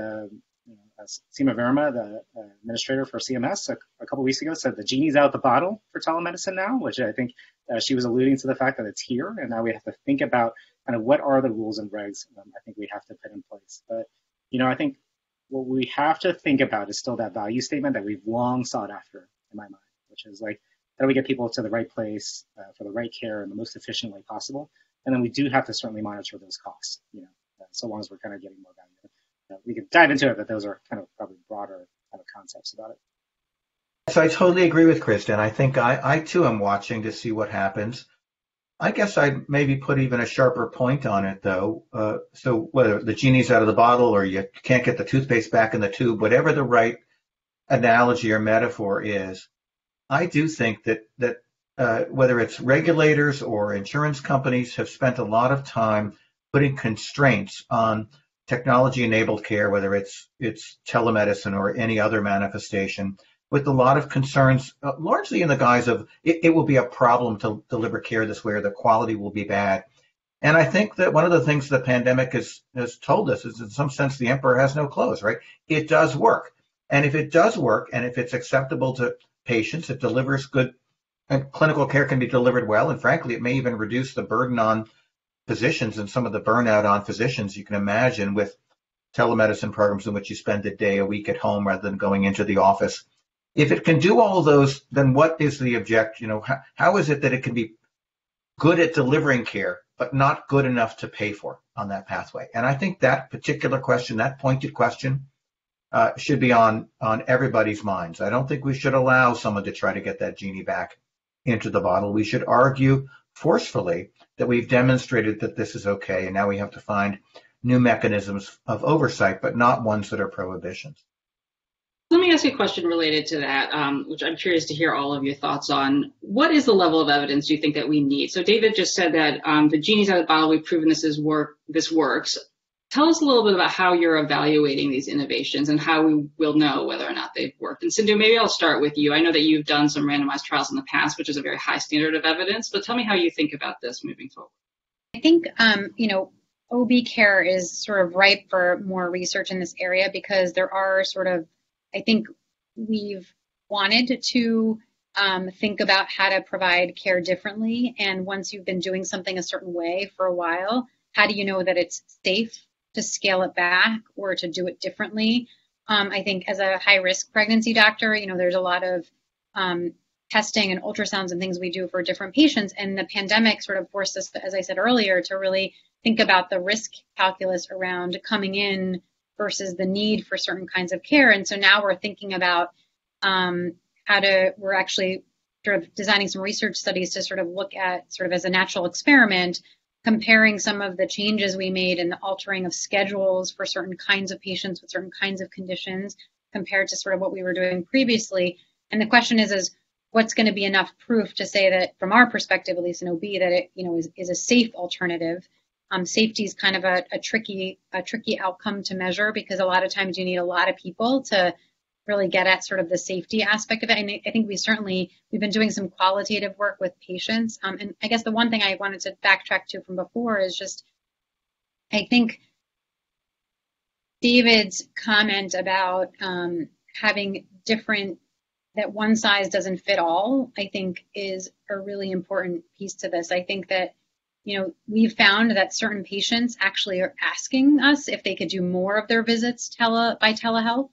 C: Seema Verma, the administrator for CMS, a couple weeks ago said the genie's out the bottle for telemedicine now, which I think she was alluding to the fact that it's here, and now we have to think about kind of what are the rules and regs I think we have to put in place. But, I think what we have to think about is still that value statement that we've long sought after, in my mind, which is like, how do we get people to the right place for the right care in the most efficient way possible? And then we do have to certainly monitor those costs, so long as we're kind of getting more value. We could dive into it, but those are kind of probably broader kind of concepts about it.
B: So I totally agree with Kristen. I think I too am watching to see what happens. I guess I'd maybe put even a sharper point on it, though. So whether the genie's out of the bottle or you can't get the toothpaste back in the tube, whatever the right analogy or metaphor is, I do think that whether it's regulators or insurance companies have spent a lot of time putting constraints on technology-enabled care, whether it's telemedicine or any other manifestation, with a lot of concerns, largely in the guise of it will be a problem to deliver care this way, or the quality will be bad. And I think that one of the things the pandemic has told us is, in some sense, the emperor has no clothes, right? It does work. And if it does work, and if it's acceptable to patients, it delivers good, and clinical care can be delivered well. And frankly, it may even reduce the burden on physicians and some of the burnout on physicians you can imagine with telemedicine programs in which you spend a day, a week at home rather than going into the office. If it can do all of those, then what is the objection? How is it that it can be good at delivering care, but not good enough to pay for on that pathway? And I think that particular question, that pointed question, should be on everybody's minds. I don't think we should allow someone to try to get that genie back into the bottle. We should argue forcefully that we've demonstrated that this is okay, and now we have to find new mechanisms of oversight, but not ones that are prohibitions.
A: Let me ask you a question related to that, which I'm curious to hear all of your thoughts on. What is the level of evidence do you think that we need? So David just said that the genie's out of the bottle, we've proven this works. Tell us a little bit about how you're evaluating these innovations and how we will know whether or not they've worked. And Sindhu, maybe I'll start with you. I know that you've done some randomized trials in the past, which is a very high standard of evidence, but tell me how you think about this moving forward.
D: I think, OB care is sort of ripe for more research in this area, because there are I think we've wanted to think about how to provide care differently. And once you've been doing something a certain way for a while, how do you know that it's safe to scale it back or to do it differently? I think as a high-risk pregnancy doctor, there's a lot of testing and ultrasounds and things we do for different patients. And the pandemic sort of forced us, as I said earlier, to really think about the risk calculus around coming in versus the need for certain kinds of care. And so now we're thinking about we're actually sort of designing some research studies to sort of look at, sort of as a natural experiment, comparing some of the changes we made in the altering of schedules for certain kinds of patients with certain kinds of conditions compared to sort of what we were doing previously. And the question is what's going to be enough proof to say that, from our perspective, at least in OB, that it is a safe alternative. Safety is kind of a tricky outcome to measure, because a lot of times you need a lot of people to really get at sort of the safety aspect of it. And I think we've been doing some qualitative work with patients. And I guess the one thing I wanted to backtrack to from before is just, I think David's comment about having that one size doesn't fit all, I think is a really important piece to this. I think that we've found that certain patients actually are asking us if they could do more of their visits by telehealth.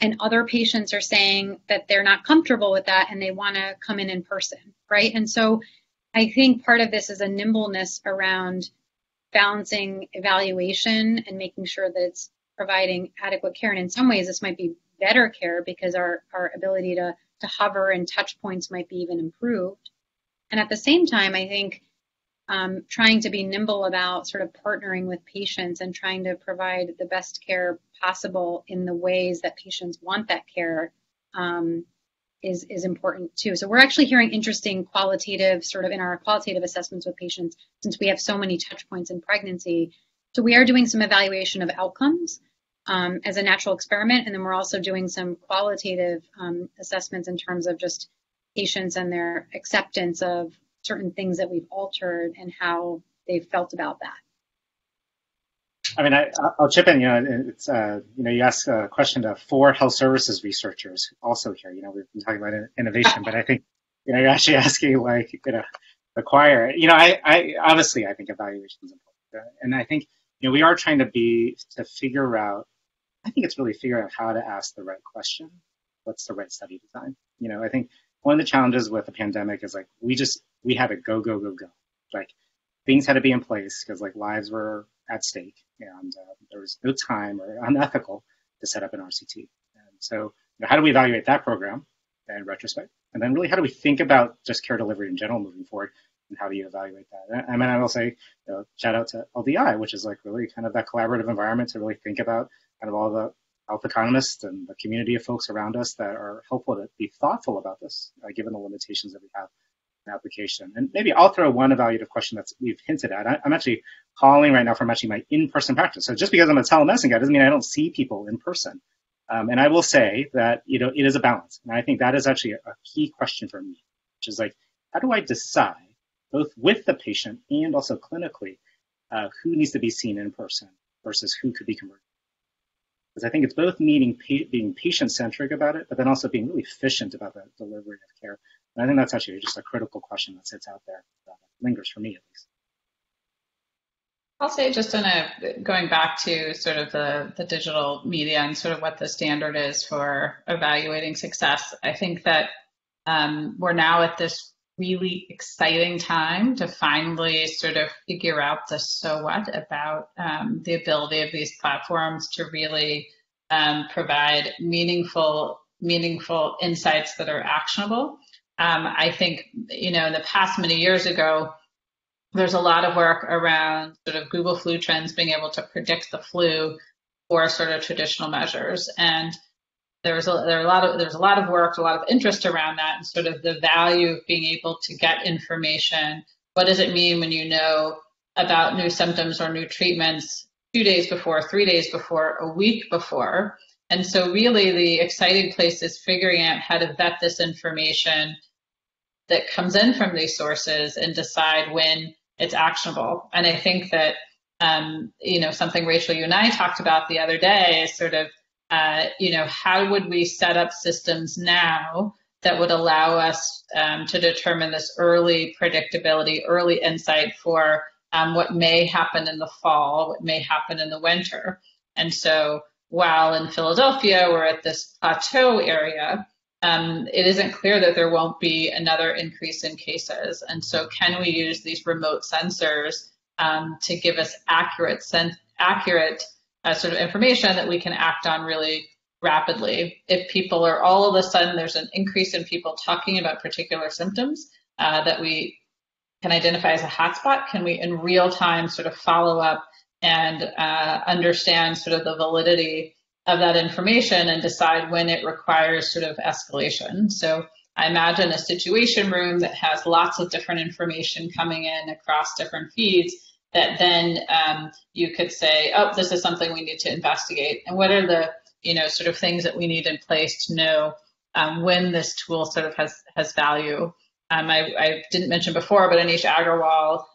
D: And other patients are saying that they're not comfortable with that and they want to come in person, right? And so I think part of this is a nimbleness around balancing evaluation and making sure that it's providing adequate care. And in some ways, this might be better care because our ability to hover and touch points might be even improved. And at the same time, I think trying to be nimble about sort of partnering with patients and trying to provide the best care possible in the ways that patients want that care is important too. So we're actually hearing interesting qualitative, sort of in our qualitative assessments with patients, since we have so many touch points in pregnancy. So we are doing some evaluation of outcomes as a natural experiment, and then we're also doing some qualitative assessments in terms of just patients and their acceptance of certain things that we've altered and how they've felt about that.
C: I mean, I'll chip in. It's you asked a question to 4 health services researchers also here. We've been talking about innovation, but I think you're actually asking the choir. I obviously I think evaluation is important, and I think we are trying to figure out. I think it's really figuring out how to ask the right question. What's the right study design? I think one of the challenges with the pandemic is we had to go. Like things had to be in place because lives were at stake and there was no time or unethical to set up an RCT. And so how do we evaluate that program in retrospect? And then really how do we think about just care delivery in general moving forward? And how do you evaluate that? I mean, I will say, shout out to LDI, which is really kind of that collaborative environment to really think about kind of all the health economists and the community of folks around us that are helpful to be thoughtful about this, given the limitations that we have in application. And maybe I'll throw one evaluative question that we've hinted at. I'm actually calling right now from actually my in-person practice. So just because I'm a telemedicine guy doesn't mean I don't see people in person. And I will say that, it is a balance. And I think that is actually a key question for me, which is how do I decide, both with the patient and also clinically, who needs to be seen in person versus who could be converted? Because I think it's both being patient-centric about it, but then also being really efficient about the delivery of care. And I think that's actually just a critical question that sits out there, that lingers for me at least.
E: I'll say just going back to sort of the digital media and sort of what the standard is for evaluating success. I think that we're now at this really exciting time to finally sort of figure out the so what about the ability of these platforms to really provide meaningful insights that are actionable. I think, in the past many years ago, there's a lot of work around sort of Google flu trends being able to predict the flu for sort of traditional measures. And there's a lot of work, a lot of interest around that and sort of the value of being able to get information. What does it mean when you know about new symptoms or new treatments 2 days before, 3 days before, a week before? And so really the exciting place is figuring out how to vet this information that comes in from these sources and decide when it's actionable. And I think that, something Rachel, you and I talked about the other day is sort of, how would we set up systems now that would allow us to determine this early predictability, early insight for what may happen in the fall, what may happen in the winter. And so while in Philadelphia we're at this plateau area, it isn't clear that there won't be another increase in cases. And so can we use these remote sensors to give us accurate sort of information that we can act on really rapidly? If people are all of a sudden, there's an increase in people talking about particular symptoms that we can identify as a hotspot, can we in real time sort of follow up and understand sort of the validity of that information and decide when it requires sort of escalation? So I imagine a situation room that has lots of different information coming in across different feeds that then you could say, oh, this is something we need to investigate. And what are the, sort of things that we need in place to know when this tool sort of has value? I didn't mention before, but Anish Agarwal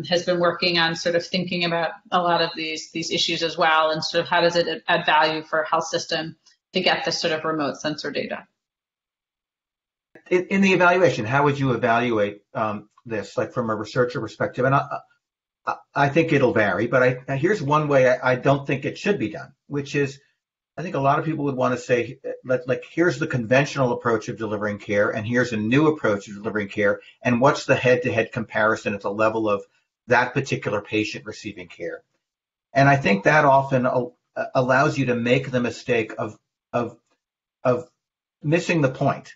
E: has been working on sort of thinking about a lot of these issues as well, and sort of how does it add value for a health system to get this sort of remote sensor data?
B: In the evaluation, how would you evaluate this, from a researcher perspective? And I think it'll vary, but here's one way I don't think it should be done, which is I think a lot of people would want to say, here's the conventional approach of delivering care, and here's a new approach of delivering care, and what's the head-to-head comparison at the level of that particular patient receiving care? And I think that often allows you to make the mistake of of missing the point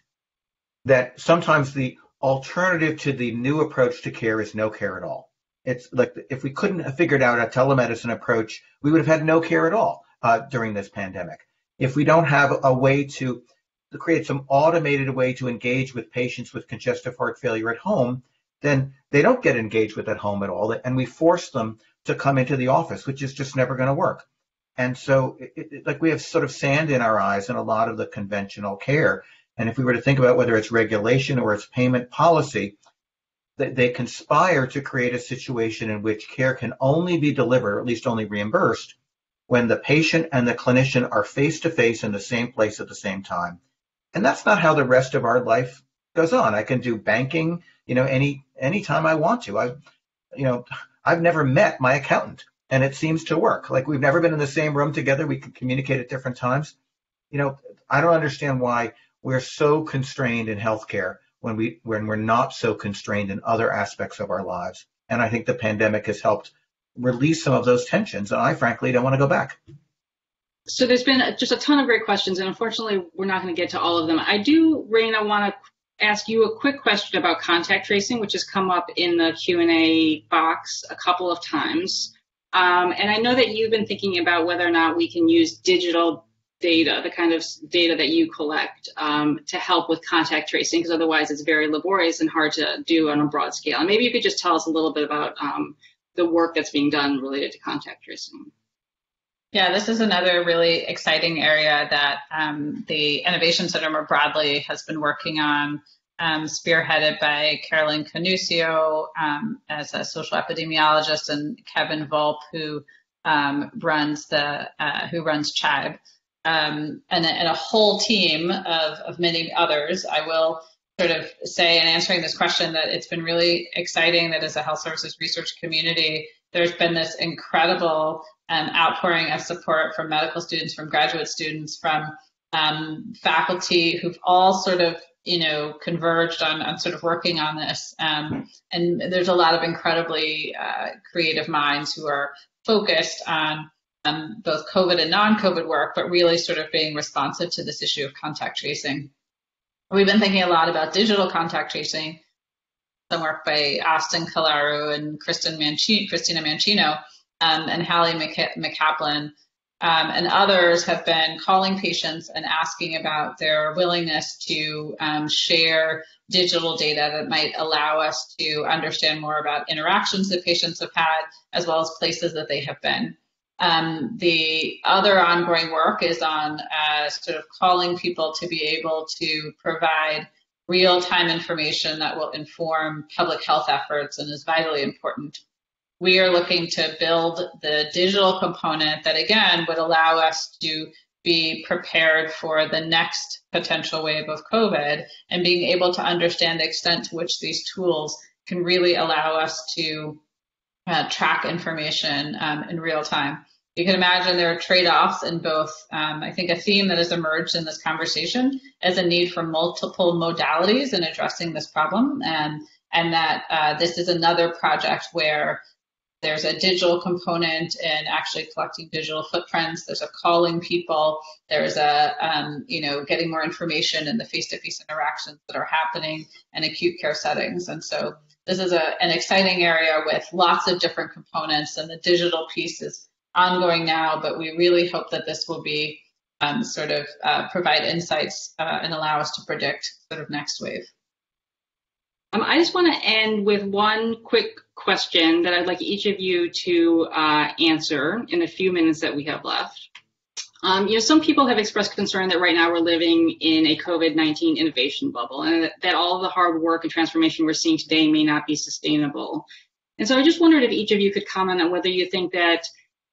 B: that sometimes the alternative to the new approach to care is no care at all. It's like if we couldn't have figured out a telemedicine approach, we would have had no care at all during this pandemic. If we don't have a way to create some automated way to engage with patients with congestive heart failure at home, then they don't get engaged with at home at all, and we force them to come into the office, which is just never going to work. And so like we have sort of sand in our eyes in a lot of the conventional care. And if we were to think about whether it's regulation or it's payment policy, they conspire to create a situation in which care can only be delivered, or at least only reimbursed, when the patient and the clinician are face to face in the same place at the same time. And that's not how the rest of our life goes on. I can do banking, any time I want to. I've never met my accountant, and it seems to work. Like we've never been in the same room together. We can communicate at different times. I don't understand why we're so constrained in healthcare when we're not so constrained in other aspects of our lives. And I think the pandemic has helped release some of those tensions. And I frankly don't want to go back.
A: So there's been just a ton of great questions, and unfortunately, we're not going to get to all of them. I do, Raina, want to ask you a quick question about contact tracing, which has come up in the Q&A box a couple of times. And I know that you've been thinking about whether or not we can use digital data, the kind of data that you collect, to help with contact tracing, because otherwise it's very laborious and hard to do on a broad scale. And maybe you could just tell us a little bit about the work that's being done related to contact tracing.
E: Yeah, this is another really exciting area that the Innovation Center more broadly has been working on, spearheaded by Carolyn Canusio as a social epidemiologist, and Kevin Volp, who runs CHIBE, and a whole team of many others. I will sort of say in answering this question that it's been really exciting that as a health services research community, there's been this incredible outpouring of support from medical students, from graduate students, from faculty who've all sort of, converged on sort of working on this. And there's a lot of incredibly creative minds who are focused on both COVID and non-COVID work, but really sort of being responsive to this issue of contact tracing. We've been thinking a lot about digital contact tracing, some work by Austin Kalaru and Christina Mancino, and Hallie McCaplin, and others have been calling patients and asking about their willingness to share digital data that might allow us to understand more about interactions that patients have had, as well as places that they have been. The other ongoing work is on sort of calling people to be able to provide real-time information that will inform public health efforts and is vitally important. We are looking to build the digital component that, again, would allow us to be prepared for the next potential wave of COVID, and being able to understand the extent to which these tools can really allow us to track information in real time. You can imagine there are trade-offs in both. I think a theme that has emerged in this conversation is a need for multiple modalities in addressing this problem, and that this is another project where there's a digital component in actually collecting digital footprints. There's a calling people. There's a, getting more information in the face-to-face interactions that are happening in acute care settings. And so this is an exciting area with lots of different components, and the digital piece is ongoing now, but we really hope that this will be provide insights and allow us to predict sort of next wave.
A: I just want to end with one quick question that I'd like each of you to answer in the few minutes that we have left. Some people have expressed concern that right now we're living in a COVID-19 innovation bubble, and that all of the hard work and transformation we're seeing today may not be sustainable. And so I just wondered if each of you could comment on whether you think that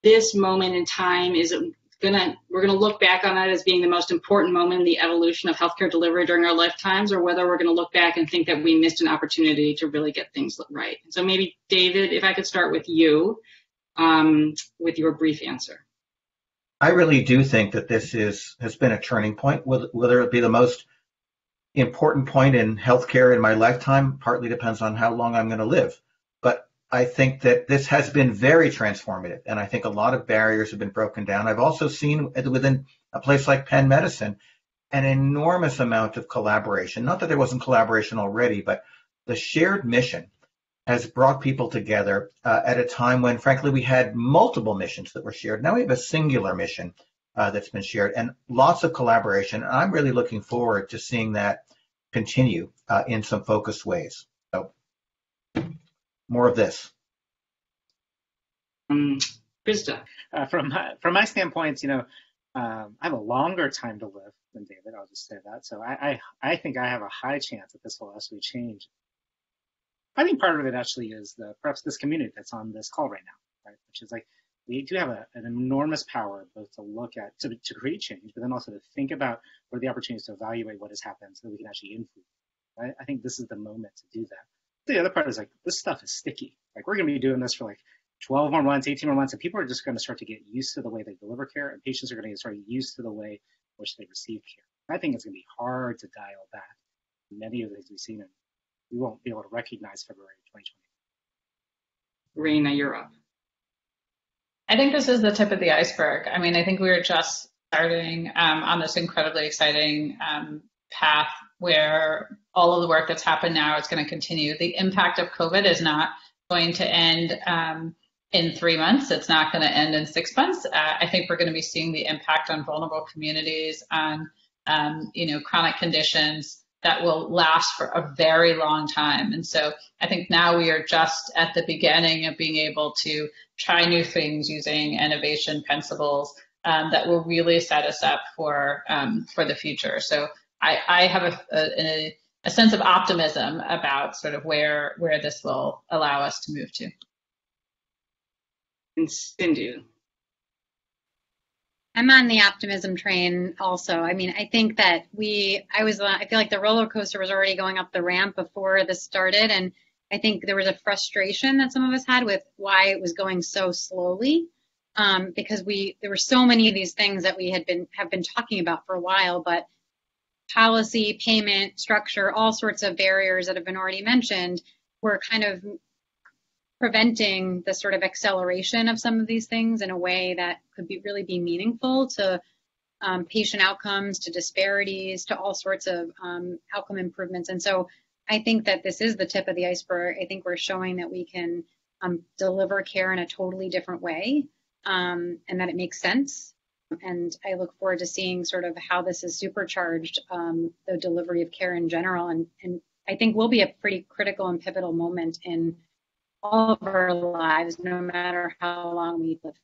A: this moment in time we're going to look back on it as being the most important moment in the evolution of healthcare delivery during our lifetimes, or whether we're going to look back and think that we missed an opportunity to really get things right. So maybe, David, if I could start with you with your brief answer.
B: I really do think that this has been a turning point. Whether it be the most important point in healthcare in my lifetime partly depends on how long I'm going to live. But I think that this has been very transformative, and I think a lot of barriers have been broken down. I've also seen within a place like Penn Medicine an enormous amount of collaboration. Not that there wasn't collaboration already, but the shared mission has brought people together at a time when, frankly, we had multiple missions that were shared. Now we have a singular mission that's been shared and lots of collaboration. And I'm really looking forward to seeing that continue in some focused ways. So more of this.
A: Krista.
C: From my standpoint, I have a longer time to live than David. I'll just say that. So I think I have a high chance that this will actually change. I think part of it actually is perhaps this community that's on this call right now, right? Which is like, we do have an enormous power both to look at, to create change, but then also to think about what are the opportunities to evaluate what has happened so that we can actually influence. Right? I think this is the moment to do that. The other part is like, this stuff is sticky. Like, we're going to be doing this for like 12 more months, 18 more months, and people are just going to start to get used to the way they deliver care, and patients are going to get started used to the way in which they receive care. I think it's going to be hard to dial back many of the things we've seen, and we won't be able to recognize February 2020.
A: Raina, you're up.
E: I think this is the tip of the iceberg. I mean, I think we were just starting on this incredibly exciting path where all of the work that's happened now is going to continue. The impact of COVID is not going to end in 3 months. It's not going to end in 6 months. I think we're going to be seeing the impact on vulnerable communities, on chronic conditions that will last for a very long time. And so I think now we are just at the beginning of being able to try new things using innovation principles that will really set us up for the future. So I have a sense of optimism about sort of where this will allow us to move to.
A: And Cindy.
D: I'm on the optimism train also. I mean, I think that I feel like the roller coaster was already going up the ramp before this started. And I think there was a frustration that some of us had with why it was going so slowly. Because there were so many of these things that we have been talking about for a while, but policy, payment, structure, all sorts of barriers that have been already mentioned were kind of preventing the sort of acceleration of some of these things in a way that could really be meaningful to patient outcomes, to disparities, to all sorts of outcome improvements. And so I think that this is the tip of the iceberg. I think we're showing that we can deliver care in a totally different way and that it makes sense. And I look forward to seeing sort of how this has supercharged the delivery of care in general. And I think will be a pretty critical and pivotal moment in all of our lives, no matter how long we live.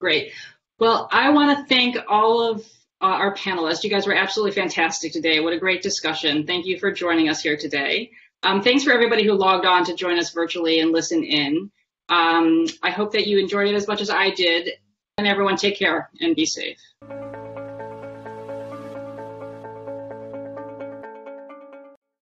A: Great. Well, I want to thank all of our panelists. You guys were absolutely fantastic today. What a great discussion. Thank you for joining us here today. Thanks for everybody who logged on to join us virtually and listen in. I hope that you enjoyed it as much as I did. And everyone take care and be safe.